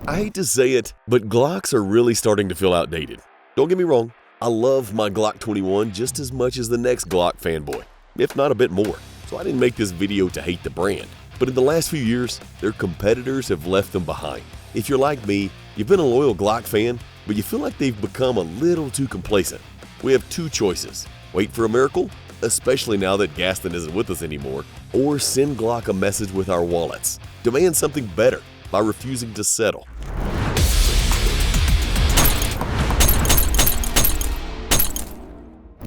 I hate to say it, but Glocks are really starting to feel outdated. Don't get me wrong, I love my Glock 21 just as much as the next Glock fanboy, if not a bit more, so I didn't make this video to hate the brand. But in the last few years, their competitors have left them behind. If you're like me, you've been a loyal Glock fan, but you feel like they've become a little too complacent. We have two choices: wait for a miracle, especially now that Gaston isn't with us anymore, or send Glock a message with our wallets. Demand something better by refusing to settle.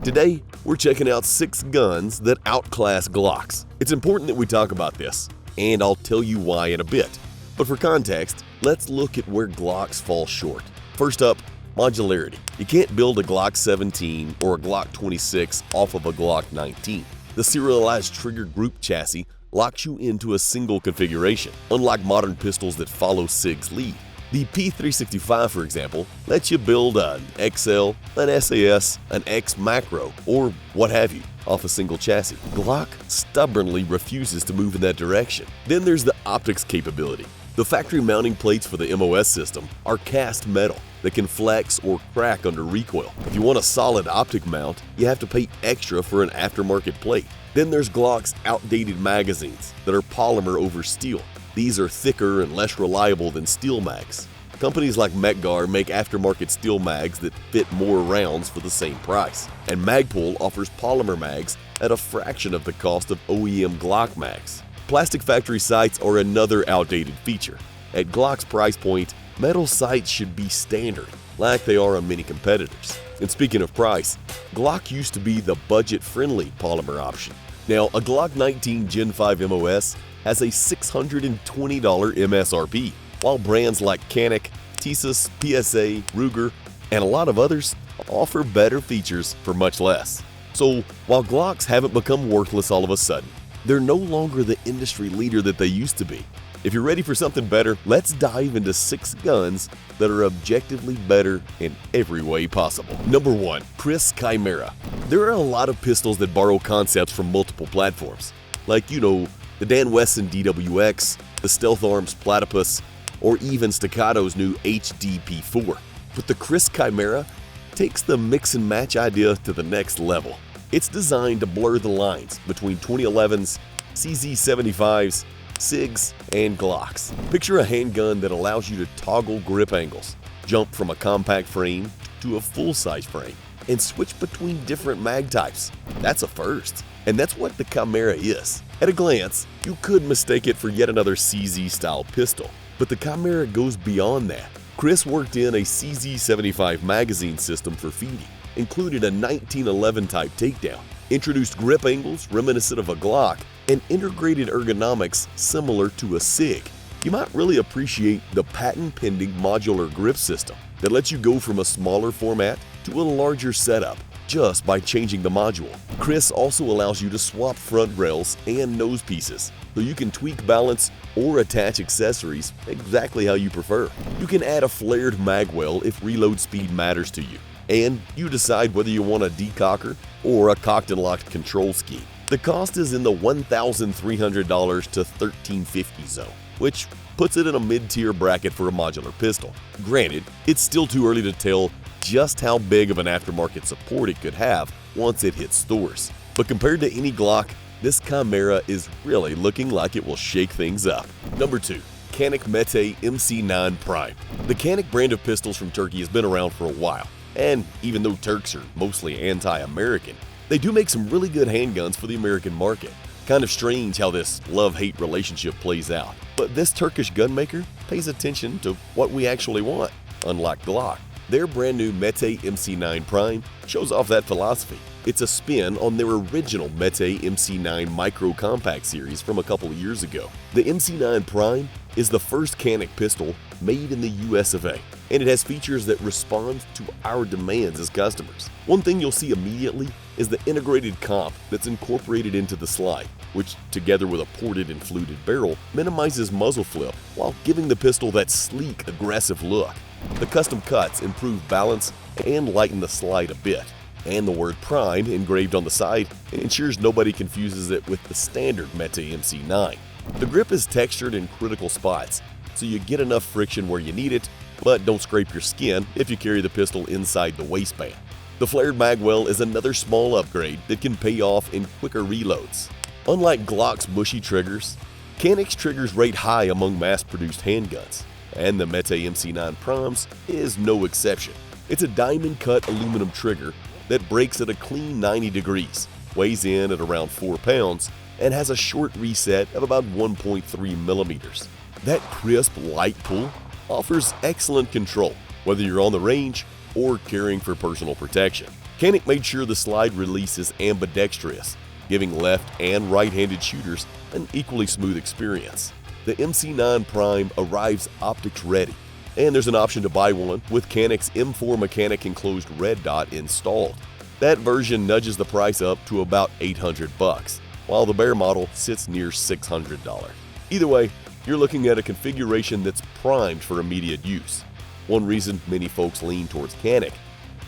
Today, we're checking out 6 guns that outclass Glocks. It's important that we talk about this, and I'll tell you why in a bit. But for context, let's look at where Glocks fall short. First up, modularity. You can't build a Glock 17 or a Glock 26 off of a Glock 19. The serialized trigger group chassis locks you into a single configuration, unlike modern pistols that follow SIG's lead. The P365, for example, lets you build an XL, an SAS, an X Macro, or what have you, off a single chassis. Glock stubbornly refuses to move in that direction. Then there's the optics capability. The factory mounting plates for the MOS system are cast metal that can flex or crack under recoil. If you want a solid optic mount, you have to pay extra for an aftermarket plate. Then there's Glock's outdated magazines that are polymer over steel. These are thicker and less reliable than steel mags. Companies like METE make aftermarket steel mags that fit more rounds for the same price. And Magpul offers polymer mags at a fraction of the cost of OEM Glock mags. Plastic factory sights are another outdated feature. At Glock's price point, metal sights should be standard, like they are on many competitors. And speaking of price, Glock used to be the budget-friendly polymer option. Now, a Glock 19 Gen 5 MOS has a $620 MSRP, while brands like Canik, TSUS, PSA, Ruger, and a lot of others offer better features for much less. So, while Glocks haven't become worthless all of a sudden, they're no longer the industry leader that they used to be. If you're ready for something better, let's dive into 6 guns that are objectively better in every way possible. Number 1. Kriss Kymera. There are a lot of pistols that borrow concepts from multiple platforms, like, the Dan Wesson DWX, the Stealth Arms Platypus, or even Staccato's new HDP4. But the Kriss Kymera takes the mix and match idea to the next level. It's designed to blur the lines between 2011's, CZ75s, SIGs, and Glocks. Picture a handgun that allows you to toggle grip angles, jump from a compact frame to a full-size frame, and switch between different mag types. That's a first. And that's what the Kymera is. At a glance, you could mistake it for yet another CZ-style pistol, but the Kymera goes beyond that. Kriss worked in a CZ75 magazine system for feeding, included a 1911 type takedown, introduced grip angles reminiscent of a Glock, and integrated ergonomics similar to a SIG. You might really appreciate the patent-pending modular grip system that lets you go from a smaller format to a larger setup just by changing the module. Kriss also allows you to swap front rails and nose pieces, so you can tweak balance or attach accessories exactly how you prefer. You can add a flared mag well if reload speed matters to you, and you decide whether you want a decocker or a cocked and locked control scheme. The cost is in the $1,300 to $1,350 zone, which puts it in a mid-tier bracket for a modular pistol. Granted, it's still too early to tell just how big of an aftermarket support it could have once it hits stores. But compared to any Glock, this Kymera is really looking like it will shake things up. Number 2. Canik METE MC9 Prime. The Canik brand of pistols from Turkey has been around for a while, and even though Turks are mostly anti-American, they do make some really good handguns for the American market. Kind of strange how this love-hate relationship plays out, but this Turkish gunmaker pays attention to what we actually want, unlike Glock. Their brand new METE MC9 Prime shows off that philosophy. It's a spin on their original METE MC9 Micro Compact series from a couple of years ago. The MC9 Prime is the first Canik pistol made in the US of A, and it has features that respond to our demands as customers. One thing you'll see immediately is the integrated comp that's incorporated into the slide, which, together with a ported and fluted barrel, minimizes muzzle flip while giving the pistol that sleek, aggressive look. The custom cuts improve balance and lighten the slide a bit, and the word Prime engraved on the side ensures nobody confuses it with the standard METE MC9. The grip is textured in critical spots, so you get enough friction where you need it, but don't scrape your skin if you carry the pistol inside the waistband. The flared magwell is another small upgrade that can pay off in quicker reloads. Unlike Glock's mushy triggers, Canik's triggers rate high among mass-produced handguns, and the METE MC9 Primes is no exception. It's a diamond-cut aluminum trigger that breaks at a clean 90 degrees, weighs in at around 4 pounds, and has a short reset of about 1.3 millimeters. That crisp, light pull offers excellent control, whether you're on the range or carrying for personal protection. Canik made sure the slide release is ambidextrous, giving left and right-handed shooters an equally smooth experience. The MC9 Prime arrives optics ready, and there's an option to buy one with Canik's M4 mechanic enclosed red dot installed. That version nudges the price up to about $800, while the bare model sits near $600. Either way, you're looking at a configuration that's primed for immediate use. One reason many folks lean towards Canik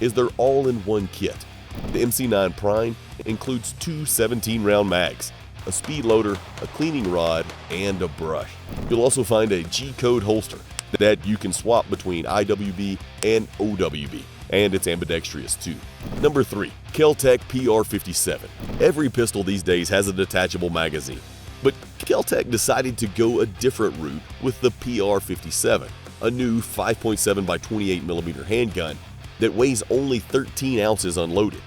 is their all-in-one kit. The MC9 Prime includes two 17-round mags, a speed loader, a cleaning rod, and a brush. You'll also find a G-code holster that you can swap between IWB and OWB, and it's ambidextrous too. Number 3. KelTec PR57. Every pistol these days has a detachable magazine, but KelTec decided to go a different route with the PR57, a new 5.7 by 28mm handgun that weighs only 13 ounces unloaded.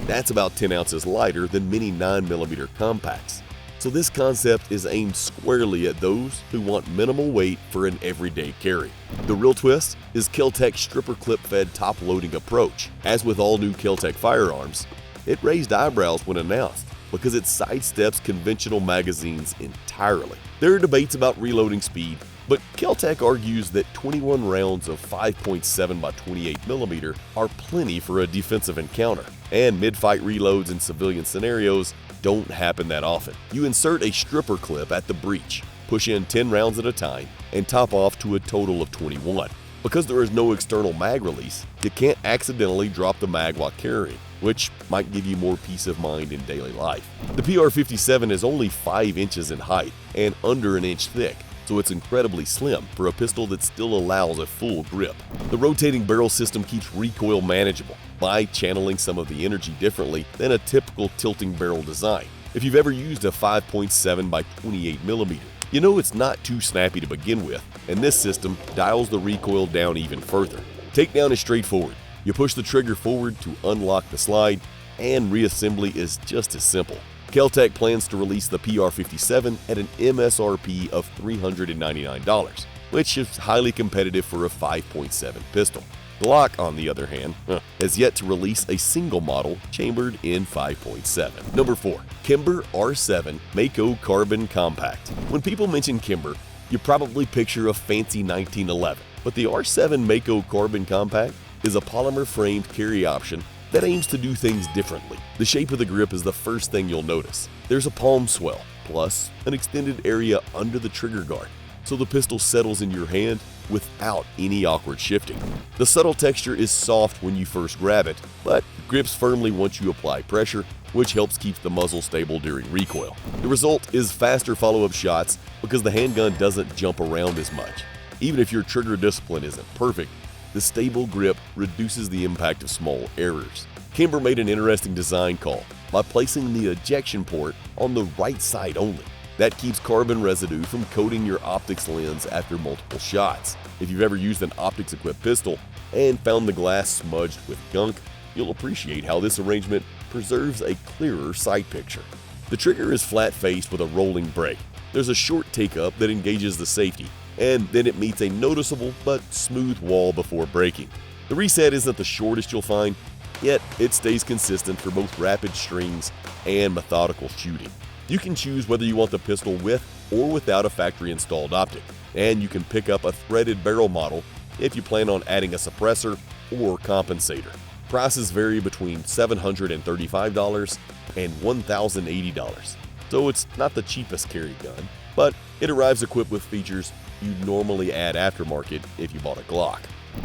That's about 10 ounces lighter than many 9mm compacts. So this concept is aimed squarely at those who want minimal weight for an everyday carry. The real twist is KelTec's stripper clip-fed top-loading approach. As with all new KelTec firearms, it raised eyebrows when announced because it sidesteps conventional magazines entirely. There are debates about reloading speed, but KelTec argues that 21 rounds of 5.7 by 28mm are plenty for a defensive encounter, and mid-fight reloads in civilian scenarios don't happen that often. You insert a stripper clip at the breech, push in 10 rounds at a time, and top off to a total of 21. Because there is no external mag release, you can't accidentally drop the mag while carrying, which might give you more peace of mind in daily life. The PR57 is only 5 inches in height and under an inch thick, so it's incredibly slim for a pistol that still allows a full grip. The rotating barrel system keeps recoil manageable by channeling some of the energy differently than a typical tilting barrel design. If you've ever used a 5.7 by 28mm, you know it's not too snappy to begin with, and this system dials the recoil down even further. Takedown is straightforward. You push the trigger forward to unlock the slide, and reassembly is just as simple. KelTec plans to release the PR57 at an MSRP of $399, which is highly competitive for a 5.7 pistol. Glock, on the other hand, has yet to release a single model chambered in 5.7. Number 4. Kimber R7 Mako Carbon Compact. When people mention Kimber, you probably picture a fancy 1911, but the R7 Mako Carbon Compact is a polymer-framed carry option that aims to do things differently. The shape of the grip is the first thing you'll notice. There's a palm swell, plus an extended area under the trigger guard, so the pistol settles in your hand without any awkward shifting. The subtle texture is soft when you first grab it, but grips firmly once you apply pressure, which helps keep the muzzle stable during recoil. The result is faster follow-up shots because the handgun doesn't jump around as much. Even if your trigger discipline isn't perfect, the stable grip reduces the impact of small errors. Kimber made an interesting design call by placing the ejection port on the right side only. That keeps carbon residue from coating your optics lens after multiple shots. If you've ever used an optics-equipped pistol and found the glass smudged with gunk, you'll appreciate how this arrangement preserves a clearer sight picture. The trigger is flat-faced with a rolling brake. There's a short take-up that engages the safety, and then it meets a noticeable but smooth wall before braking. The reset isn't the shortest you'll find, yet it stays consistent for both rapid strings and methodical shooting. You can choose whether you want the pistol with or without a factory-installed optic, and you can pick up a threaded barrel model if you plan on adding a suppressor or compensator. Prices vary between $735 and $1,080, so it's not the cheapest carry gun, but it arrives equipped with features you'd normally add aftermarket if you bought a Glock.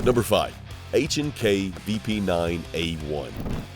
Number 5. H&K VP9 A1.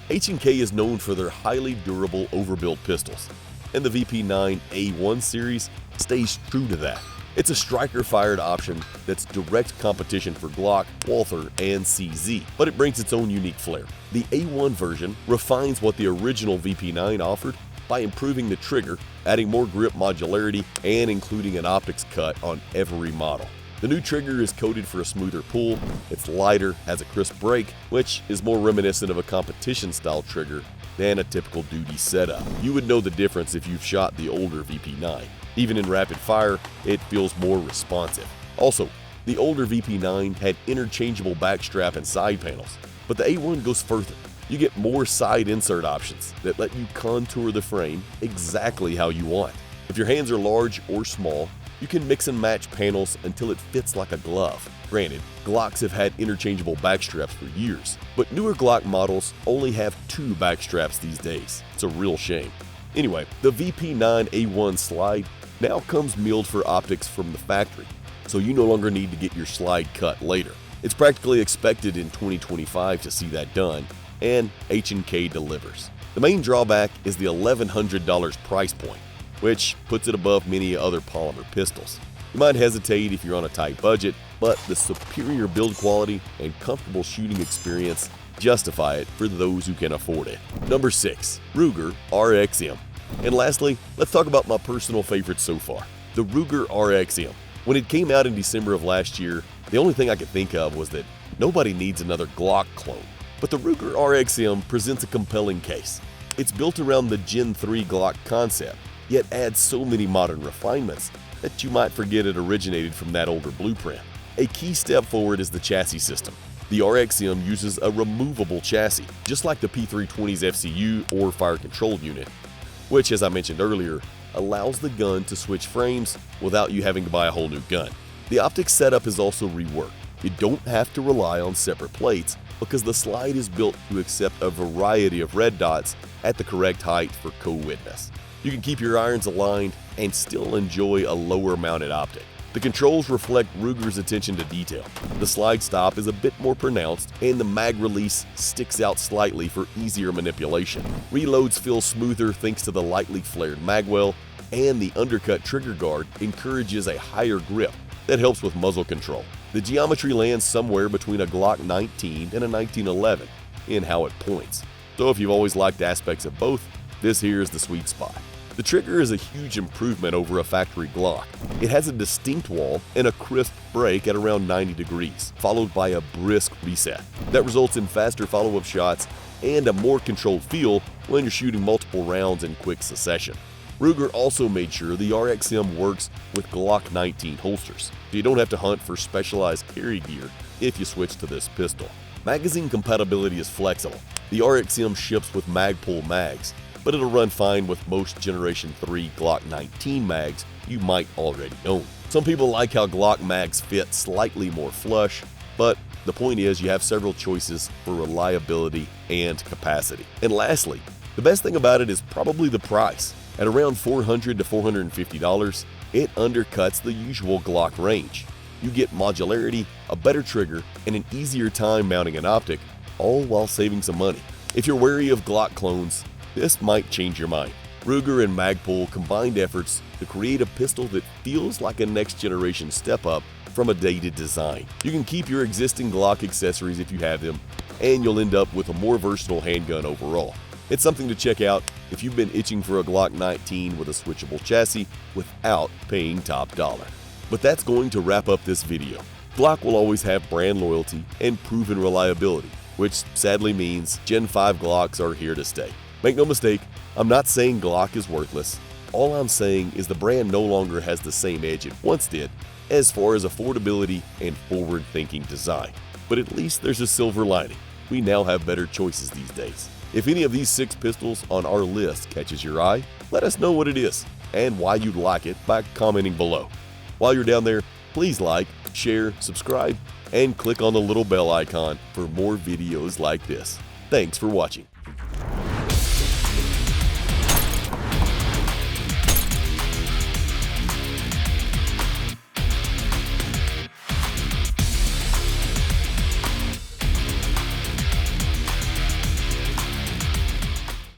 H&K is known for their highly durable overbuilt pistols, and the VP9 A1 series stays true to that. It's a striker-fired option that's direct competition for Glock, Walther, and CZ, but it brings its own unique flair. The A1 version refines what the original VP9 offered by improving the trigger, adding more grip modularity, and including an optics cut on every model. The new trigger is coated for a smoother pull, it's lighter, has a crisp break, which is more reminiscent of a competition-style trigger than a typical duty setup. You would know the difference if you've shot the older VP9. Even in rapid fire, it feels more responsive. Also, the older VP9 had interchangeable backstrap and side panels, but the A1 goes further. You get more side insert options that let you contour the frame exactly how you want. If your hands are large or small, you can mix and match panels until it fits like a glove. Granted, Glocks have had interchangeable backstraps for years, but newer Glock models only have 2 backstraps these days. It's a real shame. Anyway, the VP9 A1 slide now comes milled for optics from the factory, so you no longer need to get your slide cut later. It's practically expected in 2025 to see that done, and H&K delivers. The main drawback is the $1,100 price point, which puts it above many other polymer pistols. You might hesitate if you're on a tight budget, but the superior build quality and comfortable shooting experience justify it for those who can afford it. Number 6. Ruger RXM. And lastly, let's talk about my personal favorite so far, the Ruger RXM. When it came out in December of last year, the only thing I could think of was that nobody needs another Glock clone. But the Ruger RXM presents a compelling case. It's built around the Gen 3 Glock concept, yet adds so many modern refinements that you might forget it originated from that older blueprint. A key step forward is the chassis system. The RXM uses a removable chassis, just like the P320's FCU or fire control unit, which, as I mentioned earlier, allows the gun to switch frames without you having to buy a whole new gun. The optics setup is also reworked. You don't have to rely on separate plates because the slide is built to accept a variety of red dots at the correct height for co-witness. You can keep your irons aligned and still enjoy a lower mounted optic. The controls reflect Ruger's attention to detail. The slide stop is a bit more pronounced and the mag release sticks out slightly for easier manipulation. Reloads feel smoother thanks to the lightly flared magwell, and the undercut trigger guard encourages a higher grip that helps with muzzle control. The geometry lands somewhere between a Glock 19 and a 1911 in how it points. So if you've always liked aspects of both, this here is the sweet spot. The trigger is a huge improvement over a factory Glock. It has a distinct wall and a crisp break at around 90 degrees, followed by a brisk reset. That results in faster follow-up shots and a more controlled feel when you're shooting multiple rounds in quick succession. Ruger also made sure the RXM works with Glock 19 holsters, so you don't have to hunt for specialized carry gear if you switch to this pistol. Magazine compatibility is flexible. The RXM ships with Magpul mags, but it'll run fine with most Generation 3 Glock 19 mags you might already own. Some people like how Glock mags fit slightly more flush, but the point is you have several choices for reliability and capacity. And lastly, the best thing about it is probably the price. At around $400 to $450, it undercuts the usual Glock range. You get modularity, a better trigger, and an easier time mounting an optic, all while saving some money. If you're wary of Glock clones, this might change your mind. Ruger and Magpul combined efforts to create a pistol that feels like a next-generation step-up from a dated design. You can keep your existing Glock accessories if you have them, and you'll end up with a more versatile handgun overall. It's something to check out if you've been itching for a Glock 19 with a switchable chassis without paying top dollar. But that's going to wrap up this video. Glock will always have brand loyalty and proven reliability, which sadly means Gen 5 Glocks are here to stay. Make no mistake, I'm not saying Glock is worthless. All I'm saying is the brand no longer has the same edge it once did as far as affordability and forward-thinking design. But at least there's a silver lining. We now have better choices these days. If any of these 6 pistols on our list catches your eye, let us know what it is and why you'd like it by commenting below. While you're down there, please like, share, subscribe, and click on the little bell icon for more videos like this. Thanks for watching.